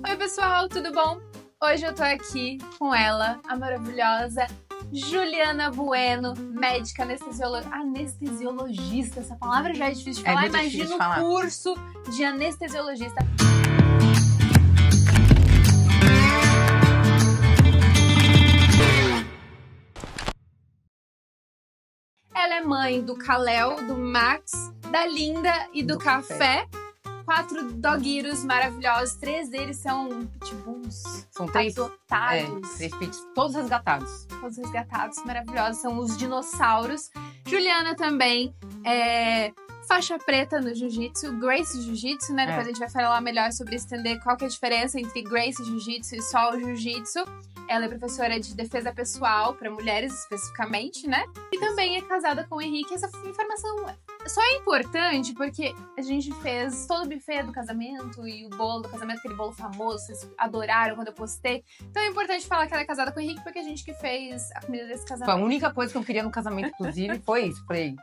Oi pessoal, tudo bom? Hoje eu tô aqui com ela, a maravilhosa Juliana Bueno, médica anestesiologista. Essa palavra já é difícil de falar, imagina o curso de anestesiologista. Ela é mãe do Kalel, do Max, da Linda e do Café. 4 dogueiros maravilhosos, 3 deles são pitbulls. São 3 adotados. 3 pits, todos resgatados. Todos resgatados, maravilhosos, são os dinossauros. Juliana também é faixa preta no jiu-jitsu, Gracie Jiu-Jitsu, né? Depois a gente vai falar melhor sobre isso, entender qual que é a diferença entre Gracie Jiu-Jitsu e só o jiu-jitsu. Ela é professora de defesa pessoal para mulheres especificamente, né? E também é casada com o Henrique. Essa informação só é importante porque a gente fez todo o buffet do casamento e o bolo do casamento, aquele bolo famoso, vocês adoraram quando eu postei. Então é importante falar que ela é casada com o Henrique porque a gente que fez a comida desse casamento. Foi a única coisa que eu queria no casamento, inclusive, foi isso. Falei,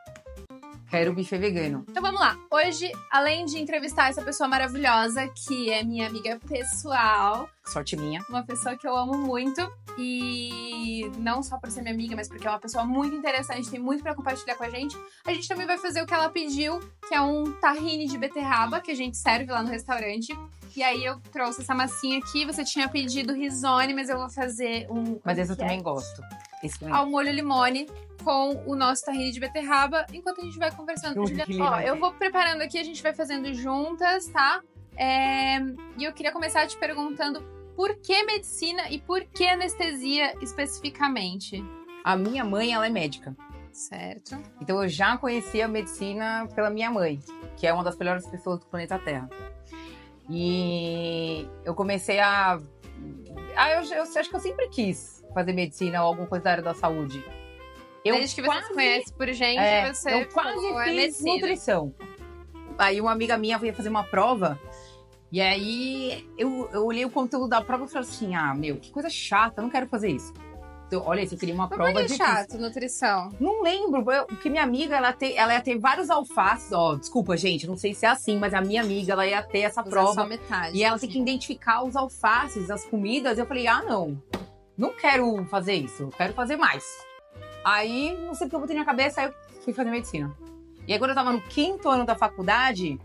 quero buffet vegano. Então vamos lá. Hoje, além de entrevistar essa pessoa maravilhosa, que é minha amiga pessoal. Sorte minha. Uma pessoa que eu amo muito. E não só por ser minha amiga, mas porque é uma pessoa muito interessante, tem muito pra compartilhar com a gente. A gente também vai fazer o que ela pediu, que é um tahine de beterraba, que a gente serve lá no restaurante. E aí eu trouxe essa massinha aqui. Você tinha pedido risone, mas eu vou fazer um... Mas esse eu também gosto. Esse também. Ao molho limone com o nosso tahine de beterraba, enquanto a gente vai conversando. Ó, eu vou preparando aqui, a gente vai fazendo juntas, tá? E eu queria começar te perguntando por que medicina e por que anestesia especificamente? A minha mãe, ela é médica. Certo. Então eu já conhecia a medicina pela minha mãe, que é uma das melhores pessoas do planeta Terra. E eu comecei eu acho que eu sempre quis fazer medicina ou alguma coisa da área da saúde. Desde que você se conhece por gente, você eu quase fiz medicina. Nutrição. Aí uma amiga minha veio fazer uma prova, e aí eu olhei o conteúdo da prova e falei assim, que coisa chata, eu não quero fazer isso. Então, olha, se eu queria uma prova difícil. Chato, nutrição? Não lembro, porque minha amiga, ela ia ter vários alfaces, desculpa, gente, não sei se é assim, mas a minha amiga, ela ia ter essa prova. Só metade. E ela tem que identificar os alfaces, as comidas. Eu falei, não quero fazer isso, eu quero fazer mais. Aí, não sei porque eu botei na cabeça, aí eu fui fazer medicina. E aí, quando eu tava no 5º ano da faculdade,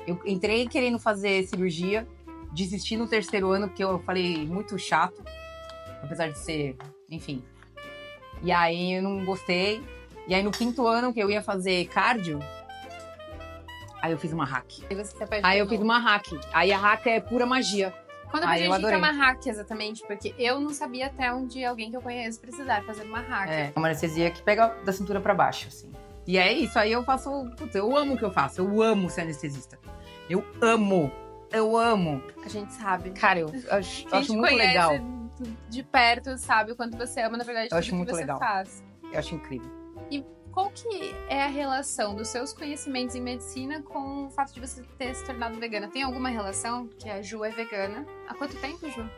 eu entrei querendo fazer cirurgia, desisti no 3º ano, porque eu falei, muito chato, apesar de ser, enfim. E aí, eu não gostei. E aí, no 5º ano, que eu ia fazer cardio, aí eu fiz uma hack. Aí eu fiz uma hack. Aí a hack é pura magia. Quando pra gente que é uma hack, exatamente, porque eu não sabia até onde alguém que eu conheço precisar fazer uma hack. É uma anestesia que pega da cintura pra baixo, assim. E é isso, aí eu faço... Putz, eu amo o que eu faço, eu amo ser anestesista. Eu amo. A gente sabe. Cara, eu acho muito legal. De perto, sabe o quanto você ama, na verdade, tudo que você faz. Eu acho incrível. E qual que é a relação dos seus conhecimentos em medicina com o fato de você ter se tornado vegana? Tem alguma relação? Que a Ju é vegana. Há quanto tempo, Ju?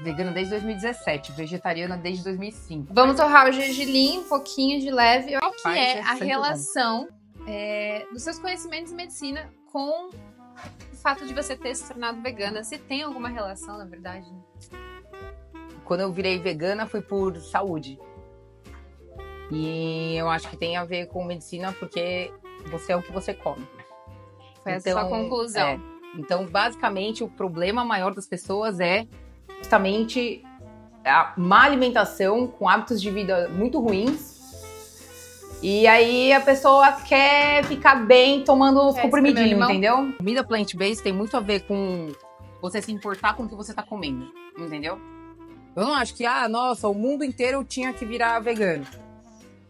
Vegana desde 2017, vegetariana desde 2005. Vamos torrar o gergelim, um pouquinho de leve. Qual que é a relação dos seus conhecimentos em medicina com o fato de você ter se tornado vegana? Se tem alguma relação, na verdade? Quando eu virei vegana foi por saúde. E eu acho que tem a ver com medicina porque você é o que você come. Foi essa a sua conclusão. Então, basicamente, o problema maior das pessoas é justamente a má alimentação com hábitos de vida muito ruins. E aí a pessoa quer ficar bem tomando os comprimidinhos, entendeu? Comida plant-based tem muito a ver com você se importar com o que você tá comendo, entendeu? Eu não acho que, nossa, o mundo inteiro tinha que virar vegano.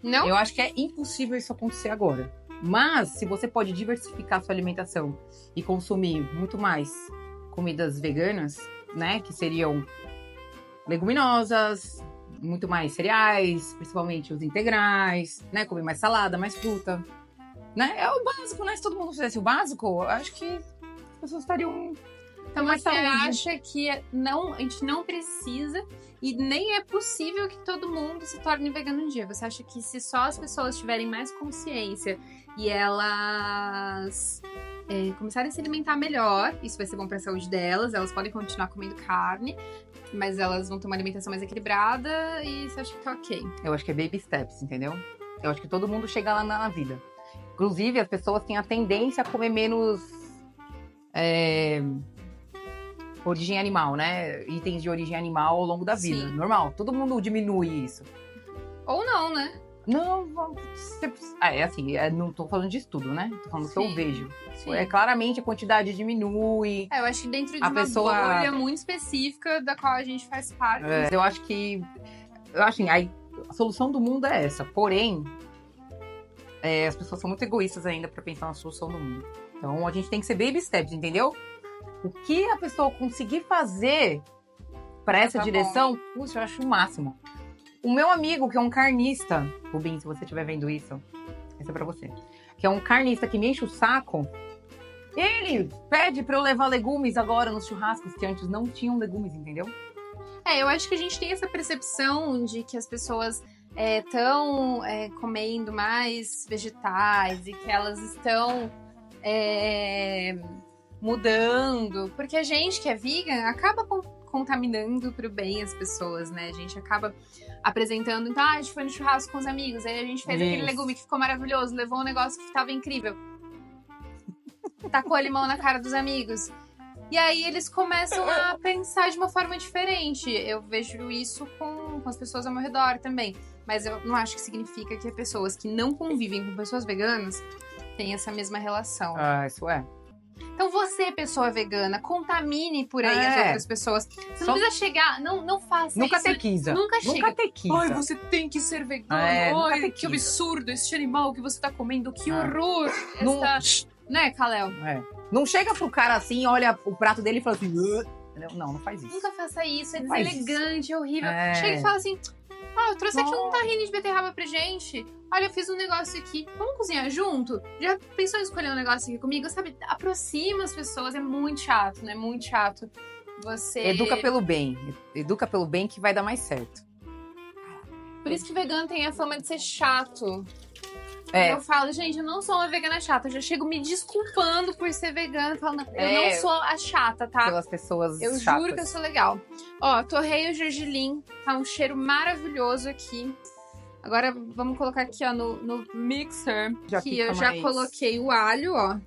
Não? Eu acho que é impossível isso acontecer agora. Mas, se você pode diversificar sua alimentação e consumir muito mais comidas veganas, né? Que seriam leguminosas, muito mais cereais, principalmente os integrais, né? Comer mais salada, mais fruta. Né? É o básico, né? Se todo mundo fizesse o básico, eu acho que as pessoas estariam... Então você acha que a gente não precisa e nem é possível que todo mundo se torne vegano um dia? Você acha que se só as pessoas tiverem mais consciência e elas começarem a se alimentar melhor. Isso vai ser bom pra saúde delas. Elas podem continuar comendo carne, mas elas vão ter uma alimentação mais equilibrada e você acha que tá ok. Eu acho que é baby steps, entendeu? Eu acho que todo mundo chega lá na vida. Inclusive, as pessoas têm a tendência a comer menos origem animal, né? Itens de origem animal ao longo da vida. Sim. Normal, todo mundo diminui isso. Ou não, né? Não, não tô falando de estudo, né? Tô falando do que eu Sim. vejo. Sim. Claramente a quantidade diminui. Eu acho que dentro de A uma pessoa- bolha muito específica da qual a gente faz parte. Eu acho assim, a solução do mundo é essa. Porém, as pessoas são muito egoístas ainda pra pensar na solução do mundo. Então a gente tem que ser baby steps, entendeu? O que a pessoa conseguir fazer pra essa Tá direção, puxa, eu acho o máximo. O meu amigo, que é um carnista, Rubinho, se você estiver vendo isso, essa é pra você. Que é um carnista que me enche o saco. Ele pede pra eu levar legumes agora nos churrascos, que antes não tinham legumes, entendeu? Eu acho que a gente tem essa percepção de que as pessoas estão comendo mais vegetais e que elas estão mudando. Porque a gente que é vegan acaba contaminando pro bem as pessoas, né? A gente acaba apresentando, então, a gente foi no churrasco com os amigos, aí a gente fez aquele legume que ficou maravilhoso, levou um negócio que tava incrível. Tacou limão na cara dos amigos. E aí eles começam a pensar de uma forma diferente. Eu vejo isso com as pessoas ao meu redor também. Mas eu não acho que significa que pessoas que não convivem com pessoas veganas têm essa mesma relação. Ah, isso é. Então você, pessoa vegana, contamine por aí as outras pessoas. Você não precisa chegar, não faça Nunca isso. tequiza. Nunca chega. Nunca tequiza. Ai, você tem que ser vegano. nunca Ai, que tequiza. absurdo esse animal que você tá comendo. Que Ah. horror. Não- Né, Kalel? Não chega pro cara assim, olha o prato dele e fala assim... Entendeu? Não faz isso. Nunca faça isso. É Não faz deselegante, é horrível. É. Chega e fala assim... eu trouxe aqui um tahine de beterraba pra gente. Olha, eu fiz um negócio aqui. Vamos cozinhar junto? Já pensou em escolher um negócio aqui comigo? Sabe, aproxima as pessoas. É muito chato, né? Muito chato. Você... Educa pelo bem. Educa pelo bem que vai dar mais certo. Por isso que vegano tem a fama de ser chato. É. Eu falo, gente, eu não sou uma vegana chata. Eu já chego me desculpando por ser vegana. Falando, eu não sou a chata, tá? Pelas pessoas Eu chatas. juro que eu sou legal. Ó, torrei o gergelim. Tá um cheiro maravilhoso aqui. Agora vamos colocar aqui, ó, no mixer. Já que fica eu já mais- coloquei o alho, ó.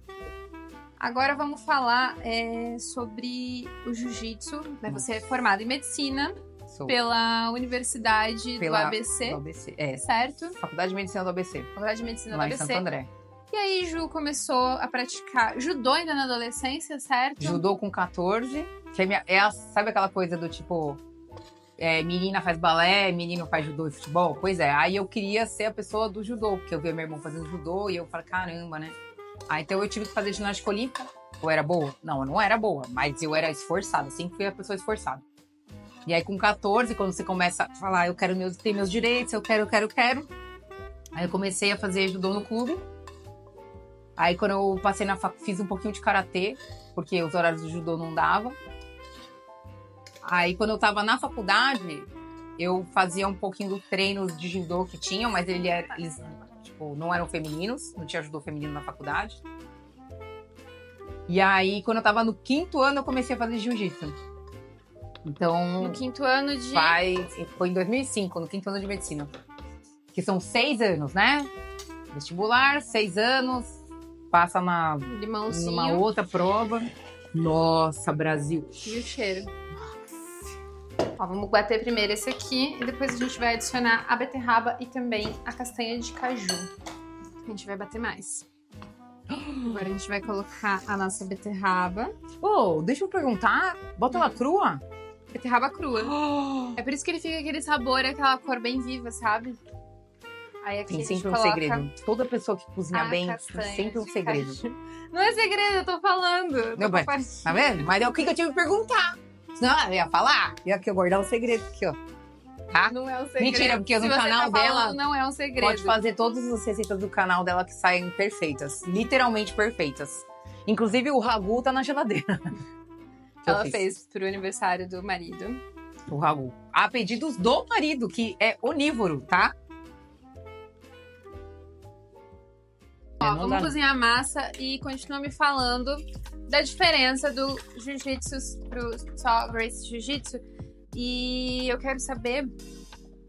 Agora vamos falar sobre o jiu-jitsu. Né? Você é formado em medicina Sou. pela Universidade do ABC, Do ABC. É. certo? Faculdade de Medicina do ABC. Faculdade de Medicina do Lá em ABC. Santo André. E aí, Ju começou a praticar judô ainda na adolescência, certo? Judô com 14. Que sabe aquela coisa do tipo... menina faz balé, menino faz judô e futebol? Pois é, aí eu queria ser a pessoa do judô, porque eu via meu irmão fazendo judô e eu falei, caramba, né? Aí então eu tive que fazer ginástica olímpica. Eu era boa? Não, eu não era boa, mas eu era esforçada, sempre fui a pessoa esforçada. E aí com 14, quando você começa a falar, eu quero ter meus direitos, eu quero. Aí eu comecei a fazer judô no clube. Aí quando eu passei fiz um pouquinho de karatê, porque os horários do judô não davam. Aí quando eu tava na faculdade, eu fazia um pouquinho do treino de judô que tinham, mas eles tipo, não eram femininos, não tinha judô feminino na faculdade. E aí quando eu tava no 5º ano, eu comecei a fazer jiu-jitsu. Então, No 5º ano de... foi em 2005, no 5º ano de medicina. Que são 6 anos, né? Vestibular, 6 anos, passa Limãozinho. numa outra prova. Nossa, Brasil. E o cheiro. Ó, vamos bater primeiro esse aqui e depois a gente vai adicionar a beterraba e também a castanha de caju. A gente vai bater mais. Agora a gente vai colocar a nossa beterraba. Ô, deixa eu perguntar, bota ela crua? Beterraba crua. É por isso que ele fica aquele sabor, aquela cor bem viva, sabe? Aí aqui Tem a gente sempre um coloca segredo. Toda pessoa que cozinha a bem castanha tem sempre um de segredo. caju. Não é segredo, eu tô falando. Não, mas, tá vendo? Mas é o que eu tive que perguntar. Senão eu ia falar. Ia aqui eu guardar um segredo aqui, ó. Tá? Não é um segredo. Mentira, porque no Se você canal tá dela falando, não é um segredo. Pode fazer todas as receitas do canal dela que saem perfeitas. Literalmente perfeitas. Inclusive o ragu tá na geladeira. Que eu Ela fiz. fez pro aniversário do marido. O ragu. A pedidos do marido, que é onívoro, tá? Vamos cozinhar a massa e continua me falando da diferença do jiu-jitsu pro só Gracie Jiu-Jitsu. E eu quero saber,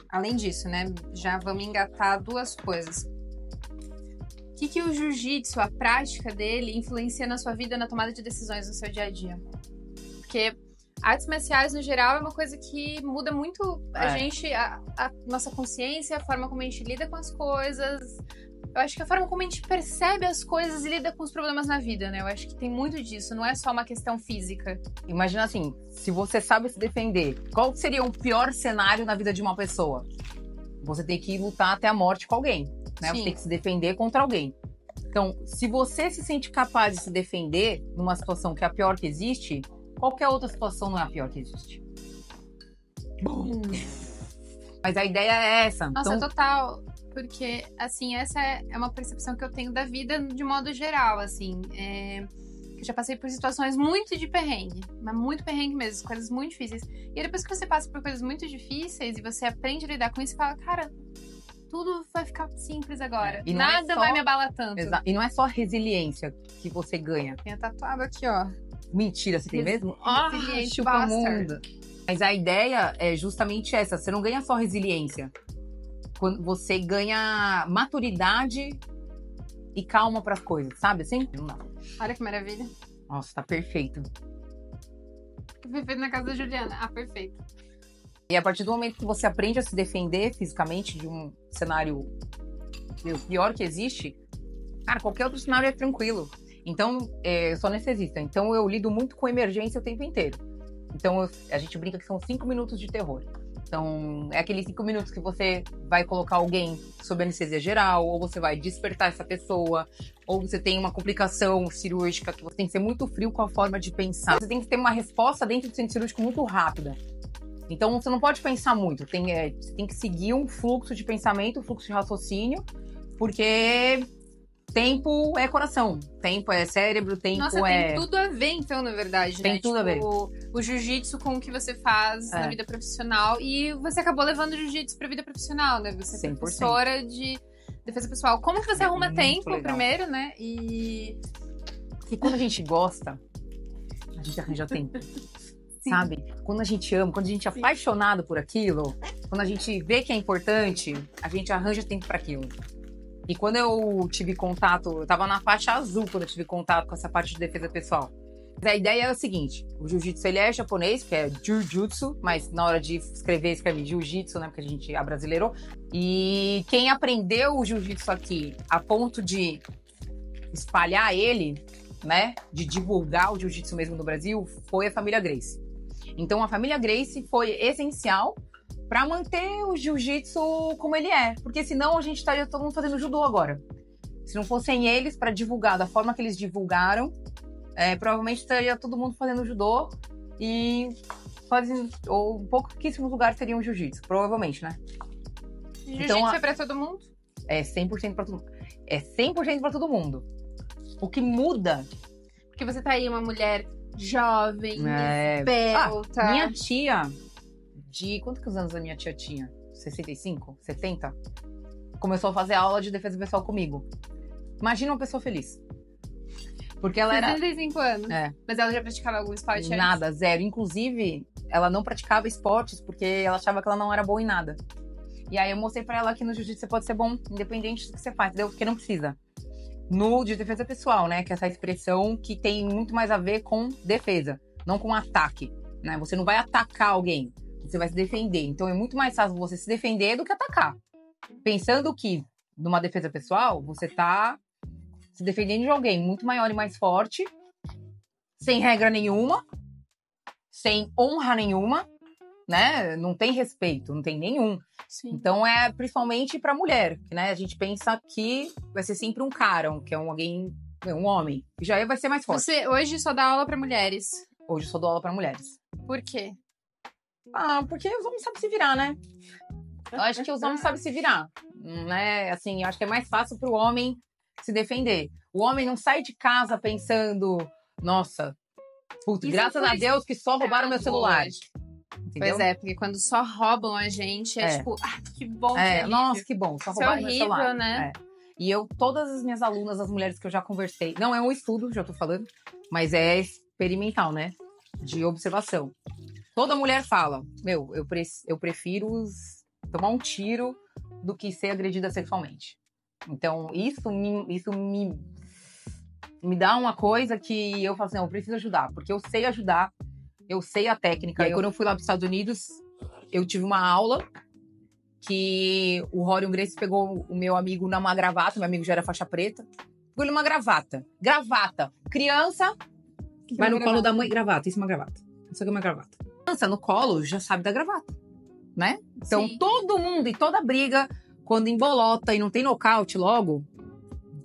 além disso, né? Já vamos engatar duas coisas. O que o jiu-jitsu, a prática dele, influencia na sua vida, na tomada de decisões no seu dia a dia? Porque artes marciais, no geral, é uma coisa que muda muito a gente, a nossa consciência, a forma como a gente lida com as coisas. Eu acho que a forma como a gente percebe as coisas e lida com os problemas na vida, né? Eu acho que tem muito disso, não é só uma questão física. Imagina assim, se você sabe se defender, qual seria o pior cenário na vida de uma pessoa? Você tem que lutar até a morte com alguém, né? Você tem que se defender contra alguém. Então, se você se sente capaz de se defender numa situação que é a pior que existe, qualquer outra situação não é a pior que existe. Mas a ideia é essa. Nossa, então... total. Porque, assim, essa é uma percepção que eu tenho da vida de modo geral, assim. Eu já passei por situações muito de perrengue, mas muito perrengue mesmo, coisas muito difíceis. E aí, depois que você passa por coisas muito difíceis e você aprende a lidar com isso, você fala, cara, tudo vai ficar simples agora. E nada vai me abalar tanto. E não é só resiliência que você ganha. Tem tatuado aqui, ó. Mentira, você tem mesmo? Resiliente chupa mundo. Mas a ideia é justamente essa. Você não ganha só resiliência. Quando você ganha maturidade e calma para as coisas, sabe assim? Não. Olha que maravilha. Nossa, tá perfeito. Perfeito na casa da Juliana. Ah, perfeito. E a partir do momento que você aprende a se defender fisicamente de um cenário pior que existe, cara, qualquer outro cenário é tranquilo. Então, eu sou anestesista. Então, eu lido muito com emergência o tempo inteiro. Então, a gente brinca que são 5 minutos de terror. Então, é aqueles 5 minutos que você vai colocar alguém sob anestesia geral, ou você vai despertar essa pessoa, ou você tem uma complicação cirúrgica que você tem que ser muito frio com a forma de pensar. Você tem que ter uma resposta dentro do centro cirúrgico muito rápida. Então, você não pode pensar muito. Você tem que seguir um fluxo de pensamento, um fluxo de raciocínio, porque tempo é coração, tempo é cérebro, tempo tem tudo a ver, então, na verdade, tem né? Tudo a ver. O jiu-jitsu com o que você faz na vida profissional, e você acabou levando o jiu-jitsu pra vida profissional, né? Você é 100%. Professora de defesa pessoal. Como que você arruma tempo, legal. Primeiro, né? E quando a gente gosta, a gente arranja tempo. Sabe? Quando a gente ama, quando a gente é apaixonado por aquilo, quando a gente vê que é importante, a gente arranja tempo para aquilo. E quando eu tive contato, eu tava na faixa azul quando eu tive contato com essa parte de defesa pessoal. Mas a ideia é o seguinte, o jiu-jitsu ele é japonês, que é jiu-jitsu, mas na hora de escrever, escreve jiu-jitsu, né, porque a gente abrasileirou. E quem aprendeu o jiu-jitsu aqui a ponto de espalhar ele, né, de divulgar o jiu-jitsu mesmo no Brasil, foi a família Gracie. Então a família Gracie foi essencial para manter o jiu-jitsu como ele é. Porque senão a gente estaria todo mundo fazendo judô agora. Se não fossem eles para divulgar da forma que eles divulgaram, provavelmente estaria todo mundo fazendo judô e ou pouquíssimos lugares teriam jiu-jitsu. Provavelmente, né? Jiu-jitsu então, é para todo mundo? É 100% para todo mundo. É 100% para todo mundo. O que muda... Porque você tá aí uma mulher jovem, esbelta. Minha tia... Quantos anos a minha tia tinha? 65? 70? Começou a fazer aula de defesa pessoal comigo. Imagina uma pessoa feliz. Porque ela 65 anos? Mas ela já praticava algum esporte? Nada, zero. Inclusive, ela não praticava esportes porque ela achava que ela não era boa em nada. E aí eu mostrei pra ela que no jiu-jitsu você pode ser bom, independente do que você faz, entendeu? Porque não precisa. No de defesa pessoal, né? Que é essa expressão que tem muito mais a ver com defesa, não com ataque, né? Você não vai atacar alguém. Você vai se defender. Então, é muito mais fácil você se defender do que atacar. Pensando que, numa defesa pessoal, você tá se defendendo de alguém muito maior e mais forte, sem regra nenhuma, sem honra nenhuma, né? Não tem respeito, não tem nenhum. Sim. Então, é principalmente pra mulher, né? A gente pensa que vai ser sempre um cara, que é um homem. E já vai ser mais forte. Você hoje só dá aula pra mulheres? Hoje eu só dou aula pra mulheres. Por quê? Porque os homens sabem se virar, né? Eu acho que os homens sabem se virar, né? Assim, eu acho que é mais fácil pro homem se defender. O homem não sai de casa pensando, nossa, putz, graças a Deus que só roubaram meu celular. Entendeu? Pois é, porque quando só roubam a gente, tipo, que bom. Nossa, que bom, só roubaram meu celular. Né? E todas as minhas alunas, as mulheres que eu já conversei, não é um estudo, já tô falando, mas é experimental, né? De observação. Toda mulher fala, eu prefiro tomar um tiro do que ser agredida sexualmente. Então, isso me dá uma coisa que eu falo assim, eu preciso ajudar, porque eu sei ajudar, eu sei a técnica. E aí, quando eu fui lá para os Estados Unidos, eu tive uma aula que o Rorion Gracie pegou o meu amigo numa gravata, meu amigo já era faixa preta, pegou ele numa gravata. Gravata. Criança vai no colo da mãe, gravata, isso é uma gravata. Isso aqui é uma gravata. Criança no colo já sabe da gravata, né? Então, todo mundo e toda briga, quando embolota e não tem nocaute logo,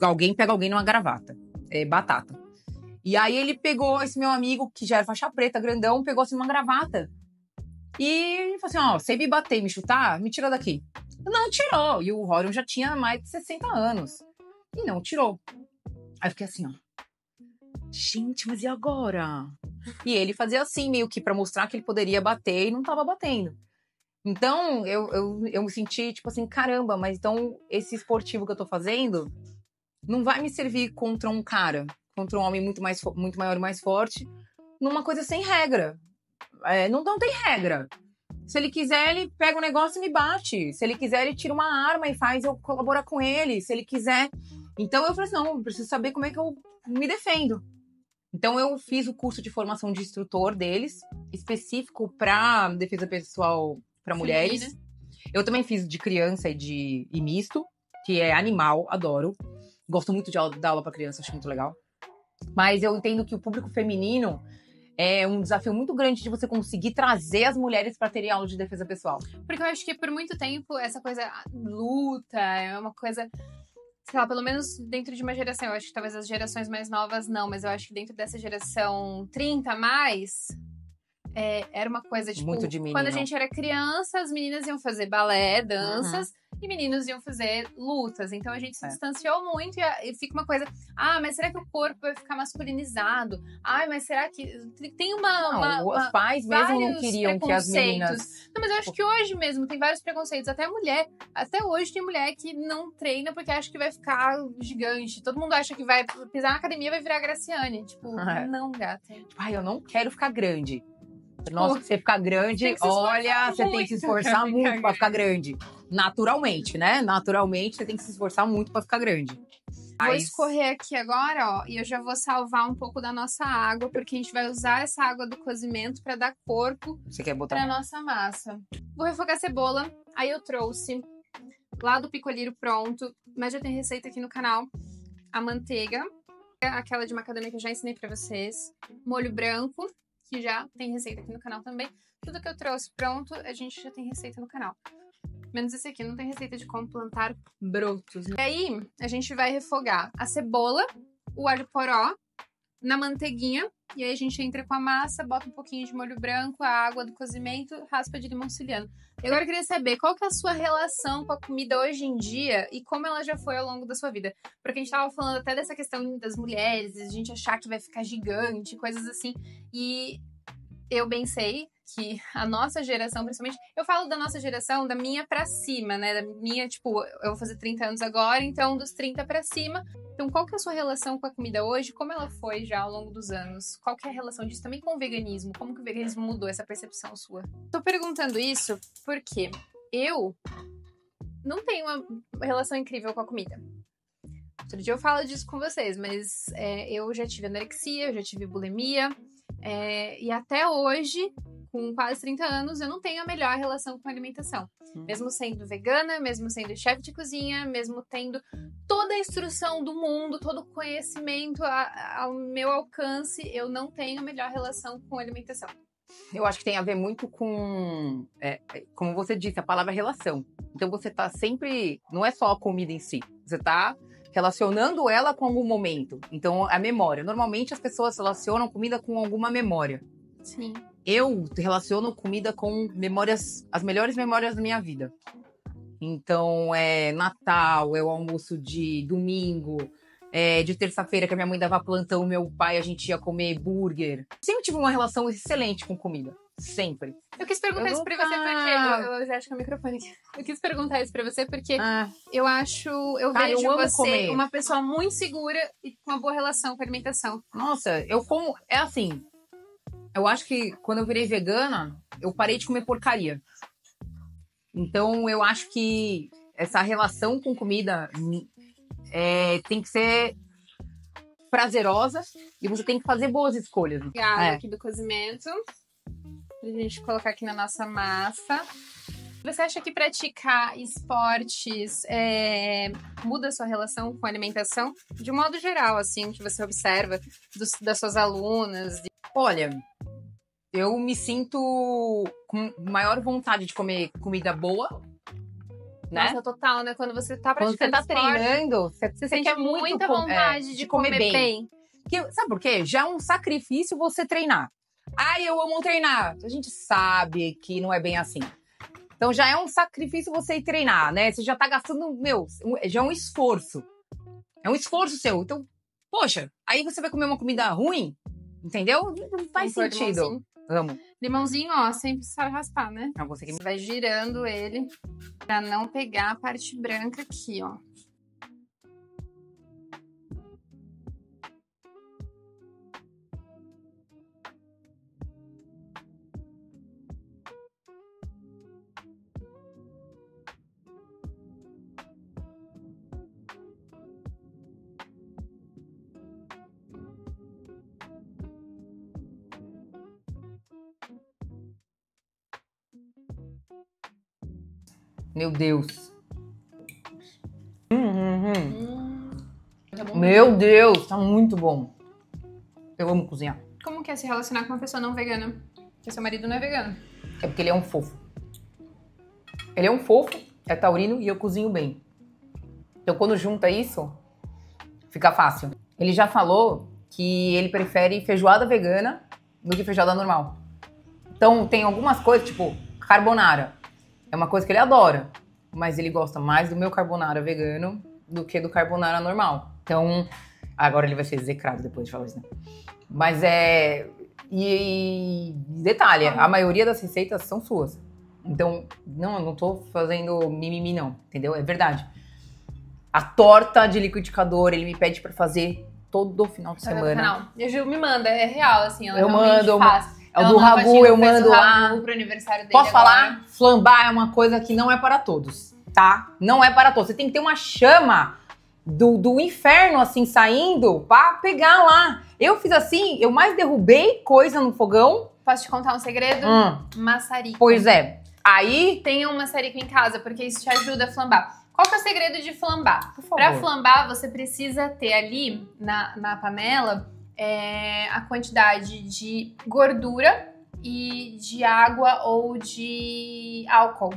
alguém pega alguém numa gravata. É batata. E aí ele pegou esse meu amigo, que já era faixa preta, grandão, pegou assim uma gravata. E falou assim, ó, se me bater e me chutar, me tira daqui. Não tirou. E o Rorion já tinha mais de 60 anos. E não tirou. Aí eu fiquei assim, ó. Gente, mas e agora? E ele fazia assim, meio que pra mostrar que ele poderia bater e não tava batendo. Então, eu me senti, tipo assim, caramba, mas então esse esportivo que eu tô fazendo não vai me servir contra um cara, contra um homem muito maior e mais forte, numa coisa sem regra. Não tem regra. Se ele quiser, ele pega o negócio e me bate. Se ele quiser, ele tira uma arma e faz eu colaborar com ele. Se ele quiser... Então, eu falei assim, não, eu preciso saber como é que eu me defendo. Então, eu fiz o curso de formação de instrutor deles, específico para defesa pessoal para mulheres. Eu também fiz de criança e misto, que é animal, adoro. Gosto muito de dar aula para criança, acho muito legal. Mas eu entendo que o público feminino é um desafio muito grande de você conseguir trazer as mulheres para terem aula de defesa pessoal. Porque eu acho que por muito tempo essa coisa luta é uma coisa, sei lá, pelo menos dentro de uma geração. Eu acho que talvez as gerações mais novas não, mas eu acho que dentro dessa geração 30 a mais, era uma coisa, tipo, muito de menino. Quando a gente era criança, as meninas iam fazer balé, danças, e meninos iam fazer lutas. Então a gente se distanciou muito e fica uma coisa, mas será que o corpo vai ficar masculinizado? Mas será que... Tem os pais mesmo não queriam que as meninas... Não, mas eu acho que hoje mesmo tem vários preconceitos. Até hoje tem mulher que não treina porque acha que vai ficar gigante. Todo mundo acha que vai pisar na academia e vai virar Graciane. Tipo, não, gata. Eu não quero ficar grande. Nossa, você ficar grande, olha, você tem que se esforçar muito pra ficar grande. Naturalmente, né? Naturalmente, você tem que se esforçar muito pra ficar grande. Vou escorrer aqui agora, ó, e eu já vou salvar um pouco da nossa água, porque a gente vai usar essa água do cozimento pra dar corpo pra nossa massa. Vou refogar a cebola, aí eu trouxe lá do picolino pronto, mas já tem receita aqui no canal. A manteiga, aquela de macadamia que eu já ensinei pra vocês. Molho branco, que já tem receita aqui no canal também. Tudo que eu trouxe pronto, a gente já tem receita no canal. Menos esse aqui, não tem receita de como plantar brotos. E aí, a gente vai refogar a cebola, o alho poró, na manteiguinha. E aí a gente entra com a massa, bota um pouquinho de molho branco, a água do cozimento, raspa de limão siciliano. E agora eu queria saber qual que é a sua relação com a comida hoje em dia e como ela já foi ao longo da sua vida. Porque a gente tava falando até dessa questão das mulheres, a gente achar que vai ficar gigante, coisas assim. E eu bem sei que a nossa geração, principalmente, eu falo da nossa geração, da minha pra cima, né? Da minha, tipo, eu vou fazer 30 anos agora, então dos 30 pra cima. Então, qual que é a sua relação com a comida hoje? Como ela foi já ao longo dos anos? Qual que é a relação disso também com o veganismo? Como que o veganismo mudou essa percepção sua? Tô perguntando isso porque eu não tenho uma relação incrível com a comida. Outro dia eu falo disso com vocês, mas eu já tive anorexia, eu já tive bulimia, e até hoje, com quase 30 anos, eu não tenho a melhor relação com a alimentação. Mesmo sendo vegana, mesmo sendo chefe de cozinha, mesmo tendo toda a instrução do mundo, todo o conhecimento ao meu alcance, eu não tenho a melhor relação com a alimentação. Eu acho que tem a ver muito com, como você disse, a palavra relação. Então você tá sempre, não é só a comida em si, você tá relacionando ela com algum momento. Então a memória, normalmente as pessoas relacionam comida com alguma memória. Sim. Eu relaciono comida com memórias, as melhores memórias da minha vida. Então, Natal, o almoço de domingo, de terça-feira que a minha mãe dava plantão, meu pai, a gente ia comer burger. Sempre tive uma relação excelente com comida. Sempre. Eu quis perguntar Eu isso pra nunca- você porque... Eu já acho que é o microfone aqui. Eu quis perguntar isso pra você porque eu acho... Eu Cara, eu vejo amo você comer. uma pessoa muito segura e com uma boa relação com a alimentação. Nossa, eu como... É assim, eu acho que quando eu virei vegana, eu parei de comer porcaria. Então, eu acho que essa relação com comida tem que ser prazerosa e você tem que fazer boas escolhas. Obrigada aqui do cozimento. Pra gente colocar aqui na nossa massa. Você acha que praticar esportes muda a sua relação com a alimentação? De um modo geral, assim, que você observa das suas alunas. Olha, eu me sinto com maior vontade de comer comida boa, né? Nossa, total, né? Quando você tá Quando você praticando tá esporte, treinando, você sente muita vontade de comer bem. Porque, sabe por quê? Já é um sacrifício você treinar. Ai, eu amo treinar. A gente sabe que não é bem assim. Então já é um sacrifício você ir treinar, né? Você já tá gastando, já é um esforço. É um esforço seu. Então, poxa, aí você vai comer uma comida ruim, entendeu? Não faz sentido. Amo. Limãozinho, ó, sempre sabe raspar, né? Você vai girando ele pra não pegar a parte branca aqui, ó. Meu Deus. Meu Deus, tá muito bom. Eu amo cozinhar. Como que é se relacionar com uma pessoa não vegana? Porque seu marido não é vegano. É porque ele é um fofo. Ele é um fofo, é taurino e eu cozinho bem. Então quando junta isso, fica fácil. Ele já falou que ele prefere feijoada vegana do que feijoada normal. Então tem algumas coisas, tipo carbonara. É uma coisa que ele adora, mas ele gosta mais do meu carbonara vegano do que do carbonara normal. Então, agora ele vai ser execrado depois de falar isso, né? Mas E detalhe, a maioria das receitas são suas. Então, não, eu não tô fazendo mimimi, não, entendeu? É verdade. A torta de liquidificador, ele me pede pra fazer todo final de semana. E a Ju me manda, é real, assim, ela eu mando, faz. É o do ragu, eu mando lá. Pro aniversário dele. Posso agora. falar? Flambar é uma coisa que não é para todos, tá? Não é para todos. Você tem que ter uma chama do inferno, assim, saindo pra pegar lá. Eu fiz assim, eu mais derrubei coisa no fogão. Posso te contar um segredo? Maçarico. Pois é. Aí... Tenha um maçarico em casa, porque isso te ajuda a flambar. Qual que é o segredo de flambar? Por favor. Pra flambar, você precisa ter ali, na panela... a quantidade de gordura e de água ou de álcool.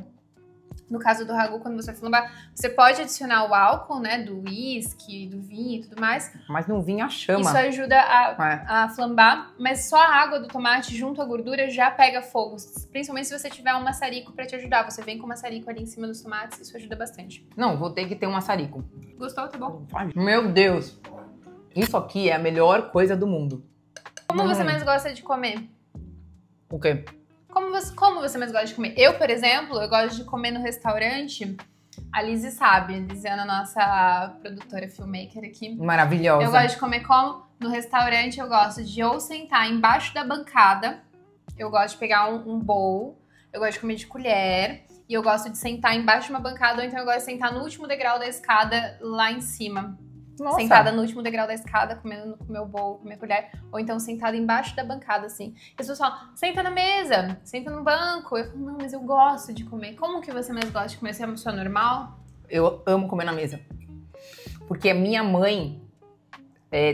No caso do ragu, quando você vai flambar, você pode adicionar o álcool, né, do uísque, do vinho e tudo mais. Mas não vinha a chama. Isso ajuda a flambar, mas só a água do tomate junto à gordura já pega fogo. Principalmente se você tiver um maçarico pra te ajudar. Você vem com o maçarico ali em cima dos tomates, isso ajuda bastante. Não, vou ter que ter um maçarico. Gostou? Tá bom? Meu Deus. Isso aqui é a melhor coisa do mundo. Como você mais gosta de comer? O quê? Como você mais gosta de comer? Eu, por exemplo, eu gosto de comer no restaurante. A Lizzy sabe, a Lisiana, nossa produtora filmmaker aqui. Maravilhosa. Eu gosto de comer como? No restaurante eu gosto de ou sentar embaixo da bancada. Eu gosto de pegar um bowl. Eu gosto de comer de colher. E eu gosto de sentar embaixo de uma bancada. Ou então eu gosto de sentar no último degrau da escada lá em cima. Nossa. Sentada no último degrau da escada, comendo com meu bowl, com minha colher, ou então sentada embaixo da bancada, assim. E as pessoas falam, senta na mesa, senta no banco. Eu falo, não, mas eu gosto de comer. Como que você mais gosta de comer? Você é uma pessoa normal? Eu amo comer na mesa. Porque a minha mãe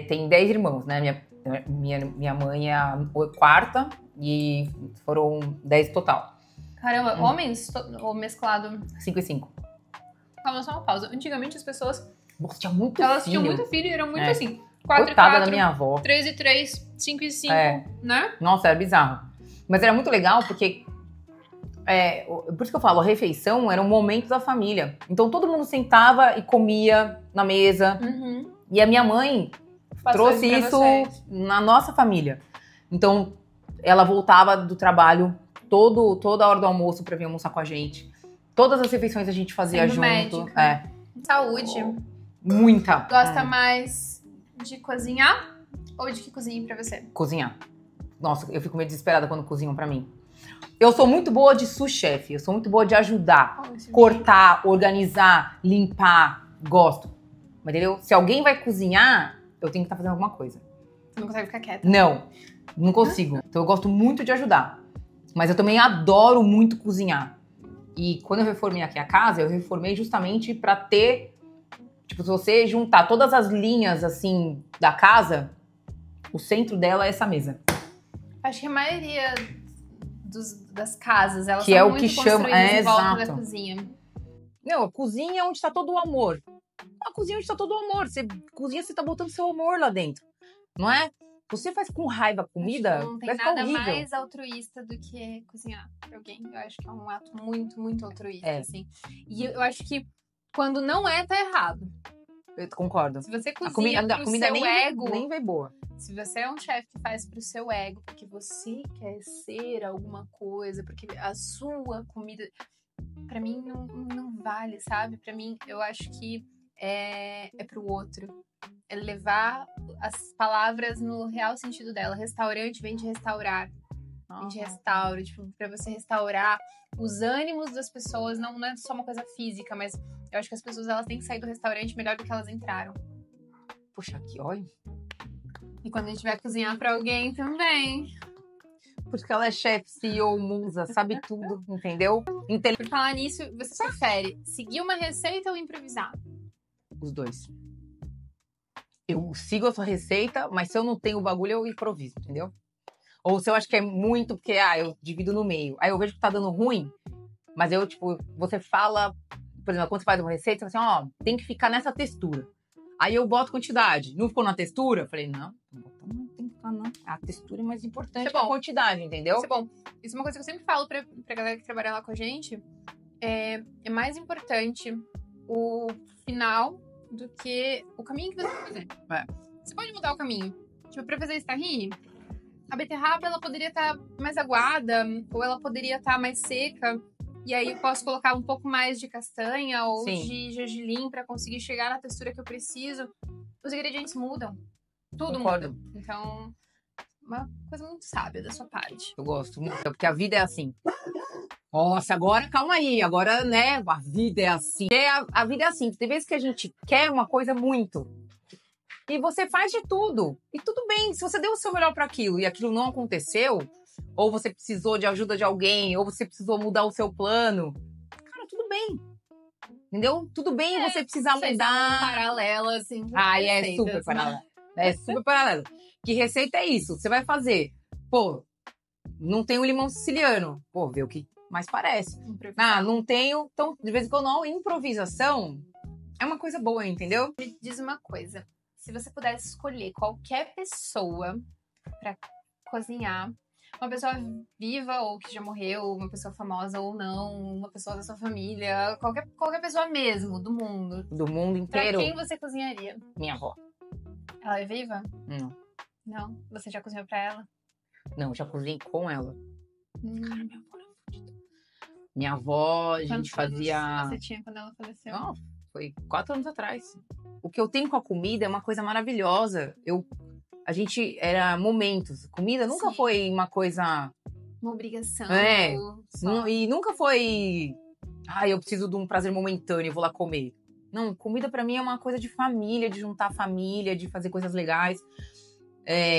tem 10 irmãos, né? Minha mãe é a quarta e foram 10 total. Caramba, homens ou mesclado? 5 e 5. Calma, só uma pausa. Antigamente as pessoas... Nossa, tinha muito Elas filho. tinham muito filho e eram muito assim. 4 Coitada e 4, da minha avó. 3 e 3, 5 e 5, né? Nossa, era bizarro. Mas era muito legal porque... por isso que eu falo, a refeição era um momento da família. Então todo mundo sentava e comia na mesa. Uhum. E a minha mãe trouxe isso na nossa família. Então ela voltava do trabalho toda a hora do almoço pra vir almoçar com a gente. Todas as refeições a gente fazia Sendo junto. médica. É. Saúde. Muita. Gosta mais de cozinhar ou de que cozinhe pra você? Cozinhar. Nossa, eu fico meio desesperada quando cozinham pra mim. Eu sou muito boa de sous-chefe. Eu sou muito boa de ajudar. Cortar, organizar, limpar. Gosto. Mas entendeu? Se alguém vai cozinhar, eu tenho que estar fazendo alguma coisa. Você não consegue ficar quieta? Não consigo. Então eu gosto muito de ajudar. Mas eu também adoro muito cozinhar. E quando eu reformei aqui a casa, eu reformei justamente pra ter... Tipo, se você juntar todas as linhas, assim, da casa, o centro dela é essa mesa. Acho que a maioria das casas, elas Que são é o muito que chama... construídas em volta da exato. cozinha. Não, a cozinha é onde tá todo o amor. A cozinha é onde tá todo o amor. Você cozinha, você tá botando seu amor lá dentro. Não é? Você faz com raiva a comida, Acho que não tem vai ficar nada horrível. mais altruísta do que cozinhar pra alguém. Eu acho que é um ato muito, muito altruísta, É. assim. E eu acho que quando não é, tá errado. Eu concordo. Se você A cozinha comida, pro seu ego... nem vem boa. Se você é um chefe que faz pro seu ego, porque você quer ser alguma coisa, porque a sua comida... Pra mim, não vale, sabe? Pra mim, eu acho que é pro outro. É levar as palavras no real sentido dela. Restaurante vem de restaurar. Vem de restauro. Tipo, pra você restaurar os ânimos das pessoas. Não é só uma coisa física, mas eu acho que as pessoas elas têm que sair do restaurante melhor do que elas entraram. Puxa, aqui, olha. E quando a gente vai cozinhar pra alguém também. Porque ela é chefe, CEO, musa, sabe tudo, entendeu? Por falar nisso, você prefere seguir uma receita ou improvisar? Os dois. Eu sigo a sua receita, mas se eu não tenho o bagulho, eu improviso, entendeu? Ou se eu acho que é muito, porque, eu divido no meio. Aí eu vejo que tá dando ruim, mas eu, tipo, você fala... Por exemplo, quando você faz uma receita, você fala assim, tem que ficar nessa textura. Aí eu boto quantidade. Não ficou na textura? Eu falei, não tem que ficar, não. A textura é mais importante que a quantidade, entendeu? Isso é bom. Isso é uma coisa que eu sempre falo pra galera que trabalha lá com a gente. É mais importante o final do que o caminho que você vai fazer. Você pode mudar o caminho. Tipo, pra fazer esse tahine, a beterraba, ela poderia estar mais aguada, ou ela poderia estar mais seca. E aí eu posso colocar um pouco mais de castanha ou de gergelim pra conseguir chegar na textura que eu preciso. Os ingredientes mudam. Tudo muda. Então, uma coisa muito sábia da sua parte. Eu gosto muito, porque a vida é assim. Nossa, agora, calma aí. Agora, né, a vida é assim. A vida é assim. Tem vezes que a gente quer uma coisa muito. E você faz de tudo. E tudo bem, se você deu o seu melhor pra aquilo e aquilo não aconteceu... Ou você precisou de ajuda de alguém, ou você precisou mudar o seu plano. Cara, tudo bem. Entendeu? Tudo bem você precisar mudar. Paralelo, assim. É super paralelo. É super paralelo. Que receita é isso? Você vai fazer. Pô, não tem o limão siciliano. Pô, vê o que mais parece. Não tenho. Então, de vez em quando, não. Improvisação é uma coisa boa, entendeu? Me diz uma coisa. Se você pudesse escolher qualquer pessoa pra cozinhar, uma pessoa viva ou que já morreu, uma pessoa famosa ou não, uma pessoa da sua família, qualquer pessoa mesmo, do mundo. Do mundo inteiro. Pra quem você cozinharia? Minha avó. Ela é viva? Não. Não? Você já cozinhou pra ela? Não, já cozinhei com ela. Cara, minha avó era fodida. Minha avó, a gente fazia... Quantos você tinha quando ela faleceu? Não, foi 4 anos atrás. O que eu tenho com a comida é uma coisa maravilhosa. A gente era momentos. Comida nunca foi uma coisa... Uma obrigação. E nunca foi... eu preciso de um prazer momentâneo, vou lá comer. Não, comida pra mim é uma coisa de família, de juntar a família, de fazer coisas legais.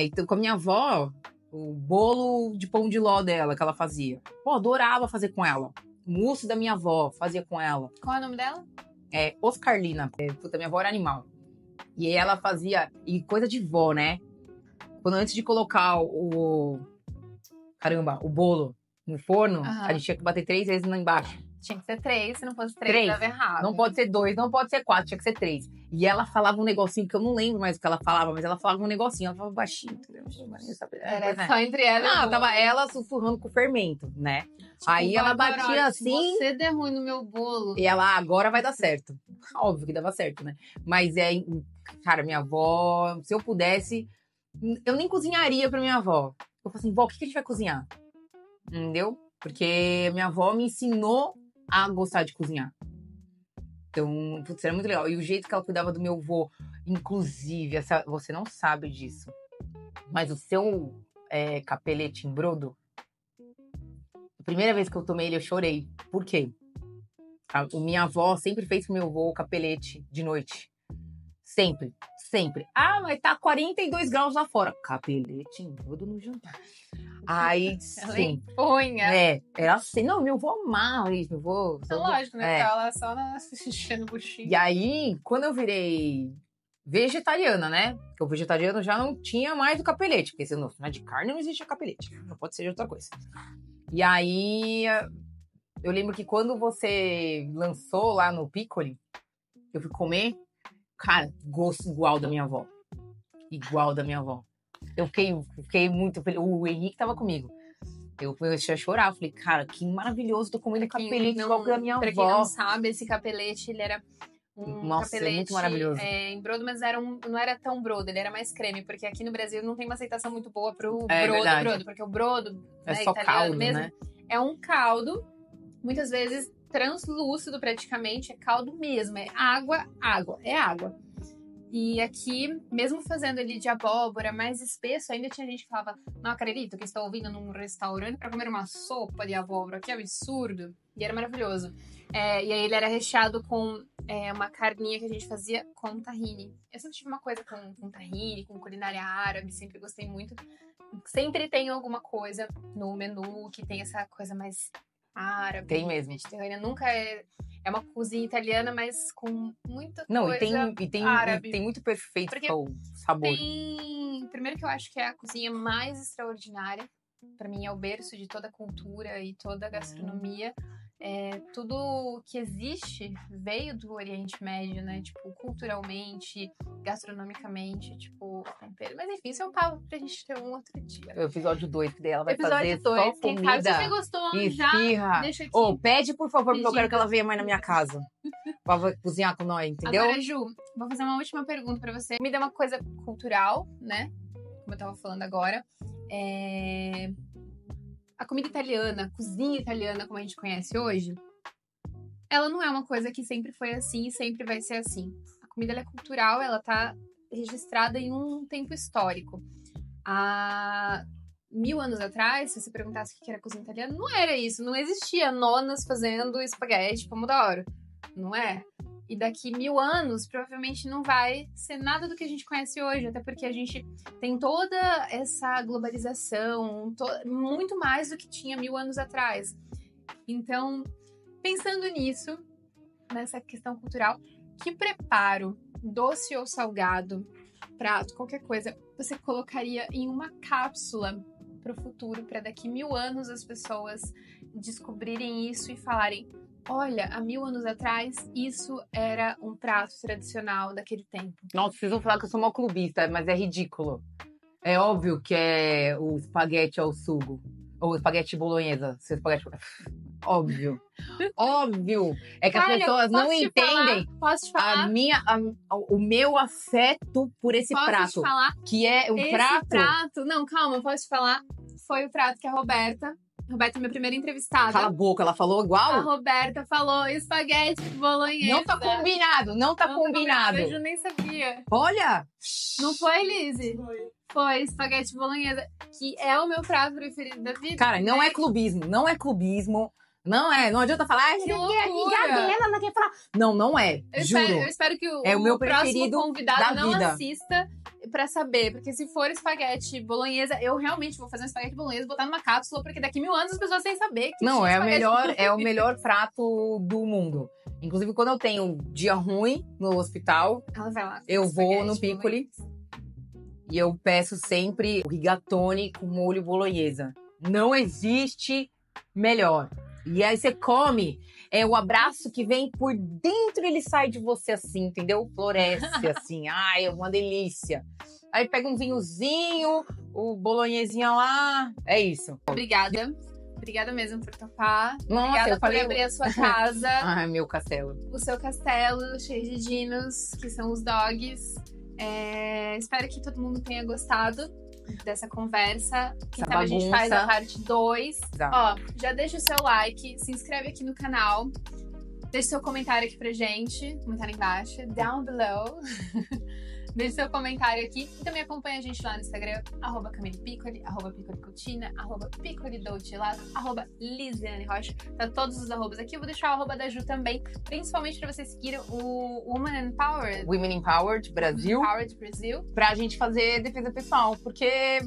Então, com a minha avó, o bolo de pão de ló dela, que ela fazia. Pô, adorava fazer com ela. O mousse da minha avó, fazia com ela. Qual é o nome dela? Oscarlina. Minha avó era animal. E ela fazia... E coisa de vó, né? Antes de colocar o bolo no forno, a gente tinha que bater 3 vezes lá embaixo. Tinha que ser 3, se não fosse 3, dava errado. Não pode ser 2, não pode ser 4, tinha que ser 3. E ela falava um negocinho, que eu não lembro mais o que ela falava, mas ela falava um negocinho, ela falava baixinho, entendeu? Era só entre ela e tava ela sussurrando com o fermento, né? Tipo, aí ela batia assim... Você der ruim no meu bolo. E ela, agora vai dar certo. Óbvio que dava certo, né? Mas cara, minha avó, se eu pudesse... Eu nem cozinharia pra minha avó. Eu falo assim, vó, o que a gente vai cozinhar? Entendeu? Porque minha avó me ensinou a gostar de cozinhar. Então, putz, era muito legal. E o jeito que ela cuidava do meu avô, inclusive, você não sabe disso, mas o seu capelete em brodo, a primeira vez que eu tomei ele, eu chorei. Por quê? A minha avó sempre fez pro meu avô o capelete de noite. Sempre, sempre. Ah, mas tá 42 graus lá fora. Capelete em brodo no jantar. Aí, sim. Era assim. Não, meu avô amava isso. Meu avô... É lógico, né? Porque ela só enchendo o buchinho. E aí, quando eu virei vegetariana, né? Porque o vegetariano já não tinha mais o capelete. Porque se não é de carne, não existe capelete. Não pode ser de outra coisa. E aí, eu lembro que quando você lançou lá no Piccoli, eu fui comer, cara, gosto igual da minha avó. Igual da minha avó. Eu fiquei muito feliz. O Henrique tava comigo. Eu comecei a chorar. Eu falei, cara, que maravilhoso. Tô comendo capelete igual da minha avó. Pra quem não sabe, esse capelete, ele era Nossa, capelete é muito maravilhoso. Em brodo, mas não era tão brodo, ele era mais creme. Porque aqui no Brasil não tem uma aceitação muito boa pro brodo. Porque o brodo, é só caldo, mesmo, né? É um caldo, muitas vezes translúcido praticamente. É caldo mesmo, é água, é água. E aqui, mesmo fazendo ele de abóbora mais espesso, ainda tinha gente que falava: não acredito que estou vindo num restaurante para comer uma sopa de abóbora, que absurdo. E era maravilhoso. E aí ele era recheado com uma carninha que a gente fazia com tahine. Eu sempre tive uma coisa com tahine, com culinária árabe, sempre gostei muito. Sempre tem alguma coisa no menu que tem essa coisa mais árabe. Tem mesmo. Mediterrânea. Nunca é uma cozinha italiana, mas com muita não, coisa árabe. E tem muito perfeito o sabor. Primeiro que eu acho que é a cozinha mais extraordinária. Pra mim é o berço de toda a cultura e toda a gastronomia. Tudo que existe veio do Oriente Médio, né? Tipo, culturalmente, gastronomicamente, tipo, tempero. Mas enfim, isso é um papo pra gente ter um outro dia. O episódio 2, que daí ela vai fazer só comida. Sabe, se você gostou, já deixa aqui. Pede, por favor, porque eu quero que ela venha mais na minha casa. Pra cozinhar com nós, entendeu? Agora, Ju, vou fazer uma última pergunta pra você. Me dá uma coisa cultural, né? Como eu tava falando agora. A comida italiana, a cozinha italiana, como a gente conhece hoje, ela não é uma coisa que sempre foi assim e sempre vai ser assim. A comida ela é cultural, ela tá registrada em um tempo histórico. Há 1000 anos atrás, se você perguntasse o que era cozinha italiana, não era isso. Não existia nonas fazendo espaguete pomodoro. Não é? E daqui 1000 anos, provavelmente não vai ser nada do que a gente conhece hoje, até porque a gente tem toda essa globalização, muito mais do que tinha 1000 anos atrás. Então, pensando nisso, nessa questão cultural, que preparo, doce ou salgado, prato, qualquer coisa, você colocaria em uma cápsula para o futuro, para daqui 1000 anos as pessoas descobrirem isso e falarem: olha, há 1000 anos atrás, isso era um prato tradicional daquele tempo. Nossa, vocês vão falar que eu sou mal clubista, mas é ridículo. É óbvio que é o espaguete ao sugo. Ou espaguete bolonhesa. Óbvio. Óbvio. É que as pessoas não entendem posso te falar? O meu afeto por esse prato. Posso te falar? Que é um esse prato... Não, calma, posso te falar? Foi o prato que a Roberta, minha primeira entrevistada. Cala a boca, ela falou igual? A Roberta falou espaguete bolonhesa. Não tá combinado, não tá combinado. Eu nem sabia. Olha! Não foi, Lizzy? Foi espaguete bolonhesa, que é o meu prato preferido da vida. Cara, não é clubismo, não é clubismo. Não é, não adianta falar, que loucura. Não quer falar. Não é, juro. Eu espero que o meu preferido próximo convidado não vida. Assista pra saber, porque se for espaguete bolonhesa, eu realmente vou fazer um espaguete bolonhesa, botar numa cápsula, porque daqui 1000 anos as pessoas têm saber que não, é o melhor prato do mundo. Inclusive, quando eu tenho dia ruim no hospital, eu vou no Piccoli e eu peço sempre o rigatone com molho bolonhesa. Não existe melhor. E aí você come, o abraço que vem por dentro, ele sai de você assim, entendeu? Floresce assim, ai, é uma delícia. Aí pega um vinhozinho, o bolonhesinha lá, é isso. Obrigada mesmo por topar. Nossa, obrigada por abrir a sua casa. Ai, meu castelo. O seu castelo, cheio de dinos, que são os dogs. Espero que todo mundo tenha gostado dessa conversa. Quem Essa sabe a gente bagunça. faz a parte 2. Exato. Ó, já deixa o seu like, se inscreve aqui no canal. Deixa seu comentário aqui pra gente. Comentário embaixo. Down below. Deixe seu comentário aqui. E também acompanha a gente lá no Instagram, @CamilePiccoli, @PiccoliCoutinho, @PiccoliDoutilado, @Lisiane Rocha. Tá todos os arrobas aqui. Eu vou deixar o arroba da Ju também, principalmente pra vocês seguirem o Women Empowered. Women Empowered Brasil. Empowered Brasil. Pra gente fazer defesa pessoal, porque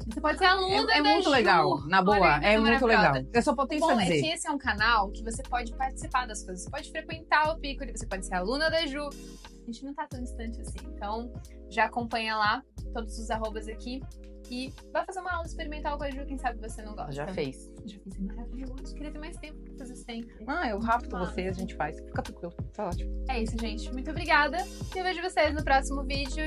Você pode ser aluna é da muito Ju. legal, na boa, Olha, é muito legal. maravilhosa. Eu só tenho Bom, isso a é dizer. que esse é um canal que você pode participar das coisas. Você pode frequentar o Piccoli, você pode ser aluna da Ju. A gente não tá tão distante assim. Então, já acompanha lá todos os arrobas aqui. E vai fazer uma aula experimental com a Ju, quem sabe você não gosta. Já fez. Já fiz, é maravilhoso. Queria ter mais tempo pra fazer sempre. Eu rapto você, a gente faz. Fica tranquilo, tá ótimo. É isso, gente. Muito obrigada. E eu vejo vocês no próximo vídeo.